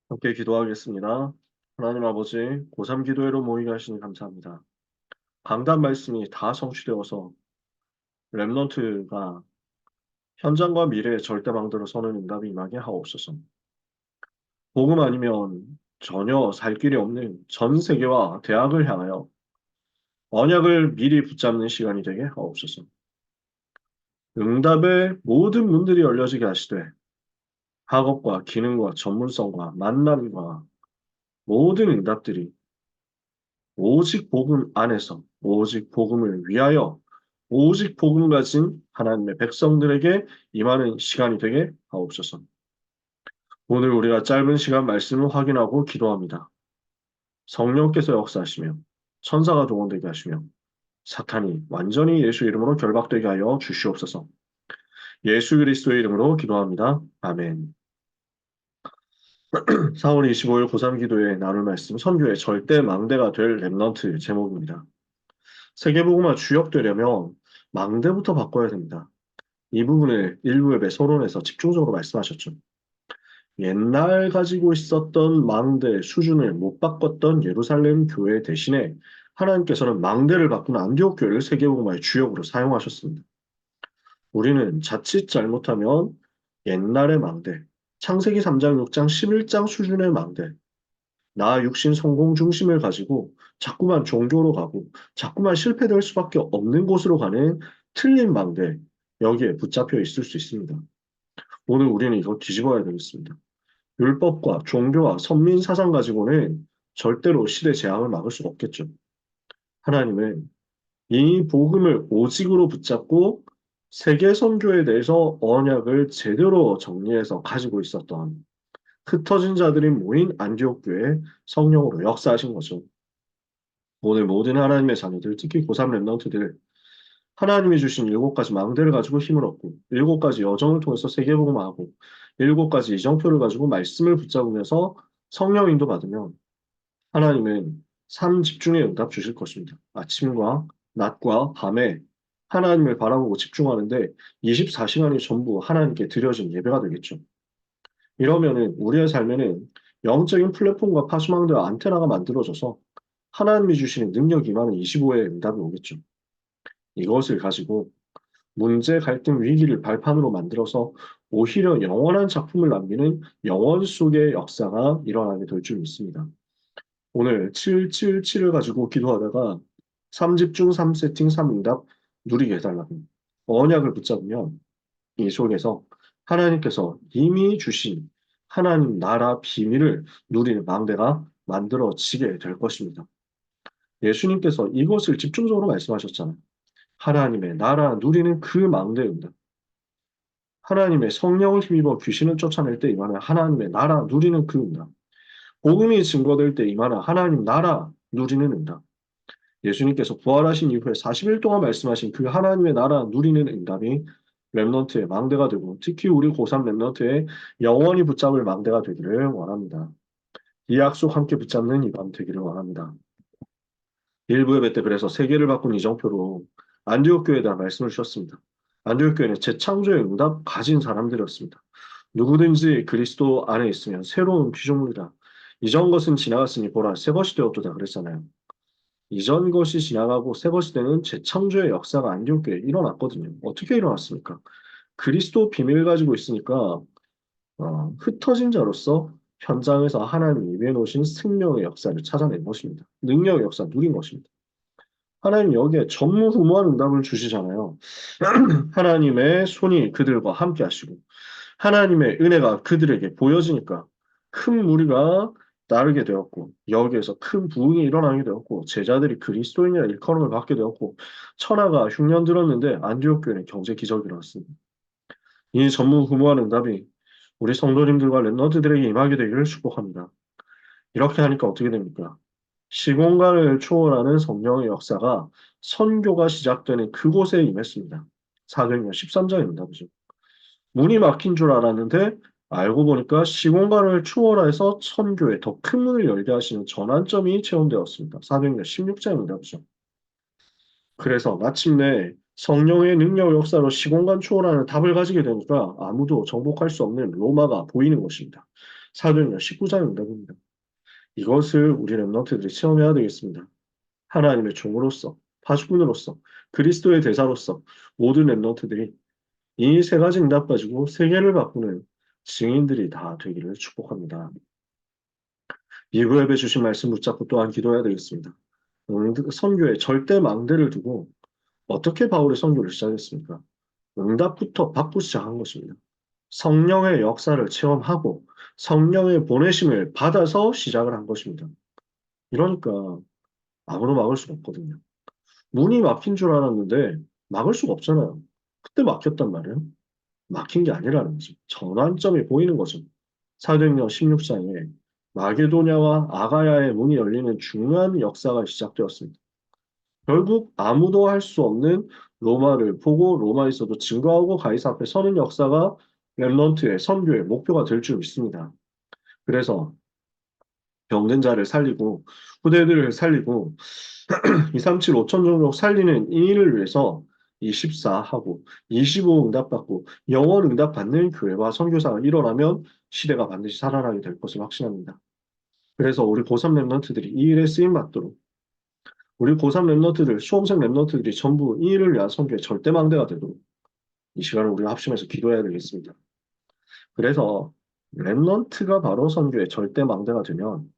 함께 기도하겠습니다. 하나님 아버지, 고3 기도회로 모이게 하시니 감사합니다. 강단 말씀이 다 성취되어서 렘넌트가 현장과 미래의 절대망대로 서는 응답이 임하게 하옵소서. 복음 아니면 전혀 살 길이 없는 전 세계와 대학을 향하여 언약을 미리 붙잡는 시간이 되게 하옵소서. 응답의 모든 문들이 열려지게 하시되 학업과 기능과 전문성과 만남과 모든 응답들이 오직 복음 안에서, 오직 복음을 위하여, 오직 복음 가진 하나님의 백성들에게 임하는 시간이 되게 하옵소서. 오늘 우리가 짧은 시간 말씀을 확인하고 기도합니다. 성령께서 역사하시며, 천사가 동원되게 하시며, 사탄이 완전히 예수 이름으로 결박되게 하여 주시옵소서. 예수 그리스도의 이름으로 기도합니다. 아멘. 4월 25일 고3 기도에 나눌 말씀, 선교의 절대 망대가 될 렘넌트 제목입니다. 세계복음화 주역되려면 망대부터 바꿔야 됩니다. 이 부분을 일부 앱의 서론에서 집중적으로 말씀하셨죠. 옛날 가지고 있었던 망대 수준을 못 바꿨던 예루살렘 교회 대신에 하나님께서는 망대를 바꾼 안디옥 교회를 세계복음화의 주역으로 사용하셨습니다. 우리는 자칫 잘못하면 옛날의 망대, 창세기 3장, 6장, 11장 수준의 망대, 나 육신 성공 중심을 가지고 자꾸만 종교로 가고 자꾸만 실패될 수밖에 없는 곳으로 가는 틀린 망대, 여기에 붙잡혀 있을 수 있습니다. 오늘 우리는 이거 뒤집어야 되겠습니다. 율법과 종교와 선민 사상 가지고는 절대로 시대 재앙을 막을 수 없겠죠. 하나님은 이 복음을 오직으로 붙잡고 세계 선교에 대해서 언약을 제대로 정리해서 가지고 있었던 흩어진 자들이 모인 안디옥 교회에 성령으로 역사하신 거죠. 오늘 모든 하나님의 자녀들, 특히 고3 렘넌트들, 하나님이 주신 7가지 망대를 가지고 힘을 얻고 7가지 여정을 통해서 세계복음화하고 7가지 이정표를 가지고 말씀을 붙잡으면서 성령 인도 받으면 하나님은 삶 집중의 응답 주실 것입니다. 아침과 낮과 밤에 하나님을 바라보고 집중하는데 24시간이 전부 하나님께 드려진 예배가 되겠죠. 이러면은 우리의 삶에는 영적인 플랫폼과 파수망대와 안테나가 만들어져서 하나님이 주시는 능력이 많은 25의 응답이 오겠죠. 이것을 가지고 문제, 갈등, 위기를 발판으로 만들어서 오히려 영원한 작품을 남기는 영원 속의 역사가 일어나게 될 줄 믿습니다. 오늘 777을 가지고 기도하다가 3집중, 3세팅, 3응답 누리게 해달라고 언약을 붙잡으면 이 속에서 하나님께서 이미 주신 하나님 나라 비밀을 누리는 망대가 만들어지게 될 것입니다. 예수님께서 이것을 집중적으로 말씀하셨잖아요. 하나님의 나라 누리는 그 망대입니다. 하나님의 성령을 힘입어 귀신을 쫓아낼 때 임하는 하나님의 나라 누리는 그 응답. 복음이 증거될 때 임하는 하나님 나라 누리는 응답. 예수님께서 부활하신 이후에 40일 동안 말씀하신 그 하나님의 나라 누리는 응답이 렘넌트의 망대가 되고 특히 우리 고3 렘넌트의 영원히 붙잡을 망대가 되기를 원합니다. 이 약속 함께 붙잡는 이 밤 되기를 원합니다. 일부 예배 때 그래서 세계를 바꾼 이정표로 안디옥 교회에 대한 말씀을 주셨습니다. 안디옥 교회는 재창조의 응답 가진 사람들이었습니다. 누구든지 그리스도 안에 있으면 새로운 피조물이다. 이전 것은 지나갔으니 보라 새 것이 되었도다 그랬잖아요. 이전 것이 지나가고 새 것이 되는 재창조의 역사가 안디옥 교회에 일어났거든요. 어떻게 일어났습니까? 그리스도 비밀을 가지고 있으니까 흩어진 자로서 현장에서 하나님이 입에 놓으신 생명의 역사를 찾아낸 것입니다. 능력의 역사 누린 것입니다. 하나님 여기에 전무후무한 응답을 주시잖아요. 하나님의 손이 그들과 함께 하시고 하나님의 은혜가 그들에게 보여지니까 큰 무리가 따르게 되었고 여기에서 큰 부흥이 일어나게 되었고 제자들이 그리스도인이라 일컬음을 받게 되었고 천하가 흉년 들었는데 안디옥 교회는 경제 기적이 일어났습니다. 이 전무후무한 응답이 우리 성도님들과 랩런트들에게 임하게 되기를 축복합니다. 이렇게 하니까 어떻게 됩니까? 시공간을 초월하는 성령의 역사가 선교가 시작되는 그곳에 임했습니다. 사도행전 13장입니다. 그죠? 문이 막힌 줄 알았는데 알고 보니까 시공간을 초월해서 선교에 더 큰 문을 열게 하시는 전환점이 체험되었습니다. 사도행전 16장입니다. 그죠? 그래서 마침내 성령의 능력 역사로 시공간 초월하는 답을 가지게 되니까 아무도 정복할 수 없는 로마가 보이는 것입니다. 사도행전 19장 응답입니다. 이것을 우리 렘넌트들이 체험해야 되겠습니다. 하나님의 종으로서, 파수꾼으로서, 그리스도의 대사로서 모든 렘넌트들이 이 세 가지 응답 가지고 세계를 바꾸는 증인들이 다 되기를 축복합니다. 이후 예배 주신 말씀 붙잡고 또한 기도해야 되겠습니다. 선교에 절대 망대를 두고 어떻게 바울의 선교를 시작했습니까? 응답부터 받고 시작한 것입니다. 성령의 역사를 체험하고 성령의 보내심을 받아서 시작을 한 것입니다. 이러니까 아무도 막을 수가 없거든요. 문이 막힌 줄 알았는데 막을 수가 없잖아요. 그때 막혔단 말이에요. 막힌 게 아니라는 거죠. 전환점이 보이는 거죠. 사도행전 16장에 마게도냐와 아가야의 문이 열리는 중요한 역사가 시작되었습니다. 결국 아무도 할 수 없는 로마를 보고 로마에서도 증거하고 가이사 앞에 서는 역사가 렘넌트의 선교의 목표가 될 줄 믿습니다. 그래서 병든 자를 살리고 후대들을 살리고 237, 5천 종족 살리는 이 일을 위해서 24하고 25 응답받고 영원 응답받는 교회와 선교사가 일어나면 시대가 반드시 살아나게 될 것을 확신합니다. 그래서 우리 고3 랩런트들이 이 일에 쓰임받도록 우리 고3 랩런트들, 수험생 랩런트들이 전부 이 일을 위한 선교의 절대 망대가 되도록 이 시간을 우리가 합심해서 기도해야 되겠습니다. 그래서 랩런트가 바로 선교의 절대 망대가 되면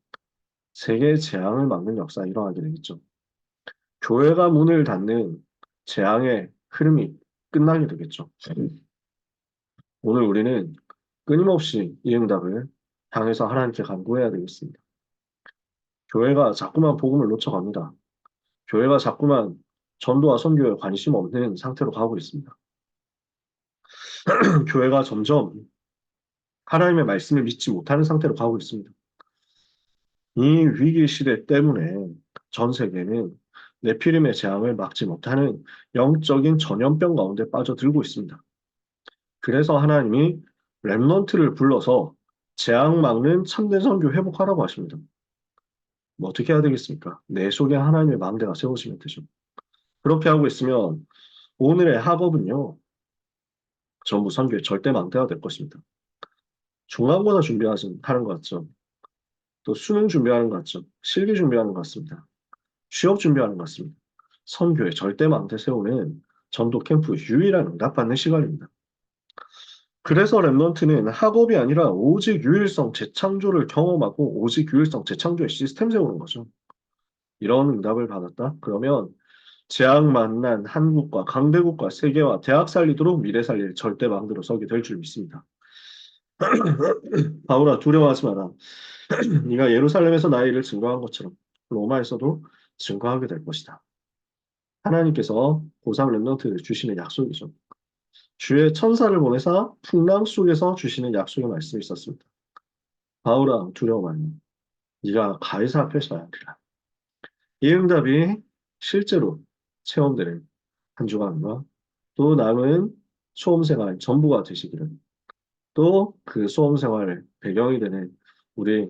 세계의 재앙을 막는 역사가 일어나게 되겠죠. 교회가 문을 닫는 재앙의 흐름이 끝나게 되겠죠. 오늘 우리는 끊임없이 이 응답을 향해서 하나님께 간구해야 되겠습니다. 교회가 자꾸만 복음을 놓쳐갑니다. 교회가 자꾸만 전도와 선교에 관심 없는 상태로 가고 있습니다. 교회가 점점 하나님의 말씀을 믿지 못하는 상태로 가고 있습니다. 이 위기 시대 때문에 전 세계는 네피림의 재앙을 막지 못하는 영적인 전염병 가운데 빠져들고 있습니다. 그래서 하나님이 렘넌트를 불러서 재앙 막는 참된 선교 회복하라고 하십니다. 뭐 어떻게 해야 되겠습니까? 내 속에 하나님의 망대가 세워지면 되죠. 그렇게 하고 있으면 오늘의 학업은요, 전부 선교의 절대 망대가 될 것입니다. 중간고사 준비하는 것 같죠? 또 수능 준비하는 것 같죠? 실기 준비하는 것 같습니다. 취업 준비하는 것 같습니다. 선교의 절대 망대 세우는 전도 캠프 유일한 응답받는 시간입니다. 그래서 랩넌트는 학업이 아니라 오직 유일성 재창조를 경험하고 오직 유일성 재창조의 시스템 세우는 거죠. 이런 응답을 받았다? 그러면 재앙 만난 한국과 강대국과 세계와 대학 살리도록 미래 살릴 절대 망대로 서게 될 줄 믿습니다. 바울아 두려워하지 마라. 네가 예루살렘에서 나의 일을 증거한 것처럼 로마에서도 증거하게 될 것이다. 하나님께서 고상 랩넌트를 주시는 약속이죠. 주의 천사를 보내사 풍랑 속에서 주시는 약속의 말씀이 있었습니다. 바울아 두려워 말라. 네가 가이사 앞에 서야 하리라. 이 응답이 실제로 체험되는 한 주간과 또 남은 수험생활 전부가 되시기를 또 그 수험생활의 배경이 되는 우리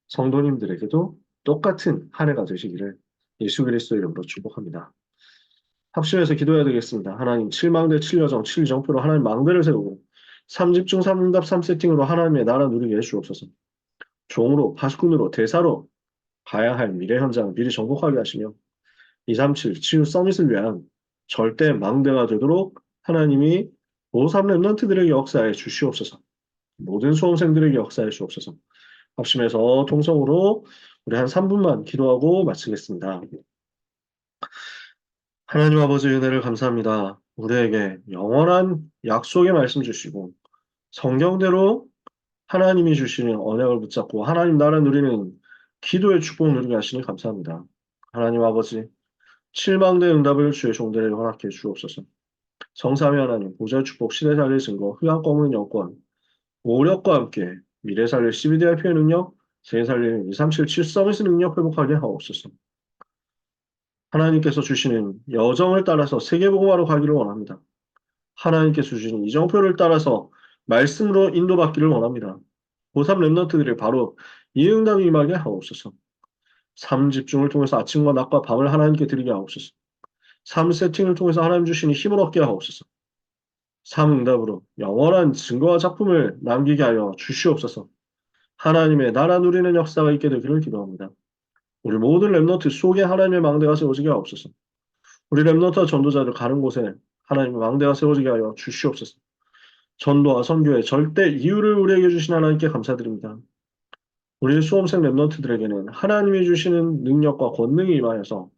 성도님들에게도 똑같은 한 해가 되시기를 예수 그리스도 이름으로 축복합니다. 합심해서 기도해야 되겠습니다. 하나님 7망대 7여정 7정표로 하나님 망대를 세우고 3집중 3응답 3세팅으로 하나님의 나라 누리게 해주옵소서. 종으로 파수꾼으로 대사로 가야 할 미래 현장 미리 정복하게 하시며 237 치유 서밋을 위한 절대 망대가 되도록 하나님이 고3 랩런트들에게 역사해 주시옵소서. 모든 수험생들에게 역사해 주옵소서. 합심해서 통성으로 우리 한 3분만 기도하고 마치겠습니다. 하나님 아버지 은혜를 감사합니다. 우리에게 영원한 약속의 말씀 주시고 성경대로 하나님이 주시는 언약을 붙잡고 하나님 나라 누리는 기도의 축복을 누리게 하시니 감사합니다. 하나님 아버지 칠망대 응답을 주의 종들에게 허락해 주옵소서. 성삼위 하나님 보좌의 축복 시대 살릴 증거 흑암 검은 영권 오력과 함께 미래 살릴 CBDIP의 능력 세계 살리는 2377 서비스 능력 회복하게 하옵소서. 하나님께서 주시는 여정을 따라서 세계복음화로 가기를 원합니다. 하나님께서 주시는 이정표를 따라서 말씀으로 인도받기를 원합니다. 고3 랩런트들이 바로 이 응답이 임하게 하옵소서. 삶 집중을 통해서 아침과 낮과 밤을 하나님께 드리게 하옵소서. 삶 세팅을 통해서 하나님 주시는 힘을 얻게 하옵소서. 삶 응답으로 영원한 증거와 작품을 남기게 하여 주시옵소서. 하나님의 나라 누리는 역사가 있게 되기를 기도합니다. 우리 모든 렘넌트 속에 하나님의 망대가 세워지게 하옵소서. 우리 렘넌트와 전도자들 가는 곳에 하나님의 망대가 세워지게 하여 주시옵소서. 전도와 선교의 절대 이유를 우리에게 주신 하나님께 감사드립니다. 우리 수험생 렘넌트들에게는 하나님이 주시는 능력과 권능이 임하여서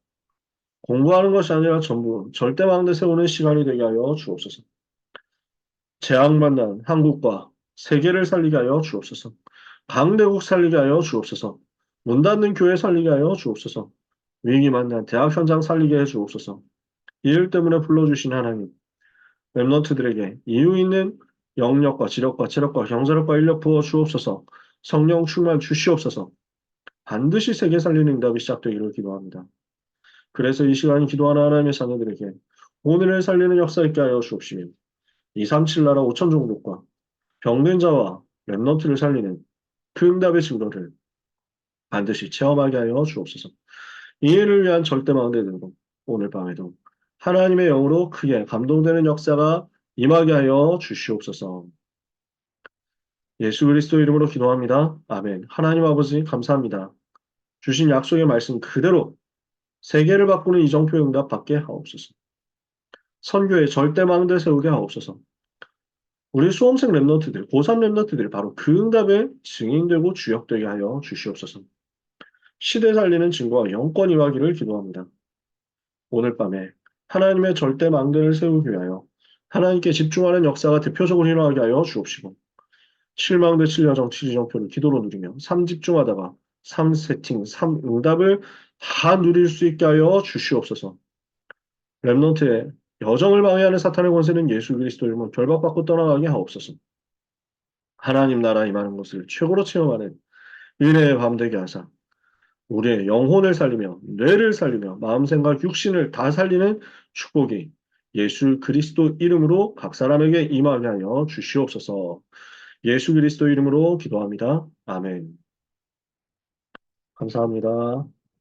공부하는 것이 아니라 전부 절대 망대 세우는 시간이 되게 하여 주옵소서. 재앙만난 한국과 세계를 살리게 하여 주옵소서. 강대국 살리게 하여 주옵소서. 문 닫는 교회 살리게 하여 주옵소서. 위기 만난 대학 현장 살리게 해 주옵소서. 이 일 때문에 불러주신 하나님, 렘넌트들에게 이유 있는 영력과 지력과 체력과 경제력과 인력 부어 주옵소서. 성령 충만 주시옵소서. 반드시 세계 살리는 응답이 시작되기를 기도합니다. 그래서 이 시간 기도하는 하나님의 자녀들에게 오늘을 살리는 역사 있게 하여 주옵시며 237 나라 5천 종족과 병든 자와 렘넌트를 살리는 그 응답의 증거를 반드시 체험하게 하여 주옵소서. 이 일을 위한 절대 마음대로 오늘 밤에도 하나님의 영으로 크게 감동되는 역사가 임하게 하여 주시옵소서. 예수 그리스도 이름으로 기도합니다. 아멘. 하나님 아버지 감사합니다. 주신 약속의 말씀 그대로 세계를 바꾸는 이정표 응답 받게 하옵소서. 선교의 절대 망대 세우게 하옵소서. 우리 수험생 랩런트들, 고3 랩런트들이 바로 그 응답에 증인되고 주역되게 하여 주시옵소서. 시대 살리는 증거와 영권 임하기를 기도합니다. 오늘 밤에 하나님의 절대 망대를 세우기 위하여 하나님께 집중하는 역사가 대표적으로 일어나게 하여 주옵시고 7망대 7여정 7지정표를 기도로 누리며 3집중하다가 3세팅, 3응답을 다 누릴 수 있게 하여 주시옵소서. 랩런트의 여정을 방해하는 사탄의 권세는 예수 그리스도 이름으로 결박받고 떠나가게 하옵소서. 하나님 나라 임하는 것을 최고로 체험하는 은혜의 밤 되게 하사 우리의 영혼을 살리며 뇌를 살리며 마음 생각 육신을 다 살리는 축복이 예수 그리스도 이름으로 각 사람에게 임하게 하여 주시옵소서. 예수 그리스도 이름으로 기도합니다. 아멘. 감사합니다.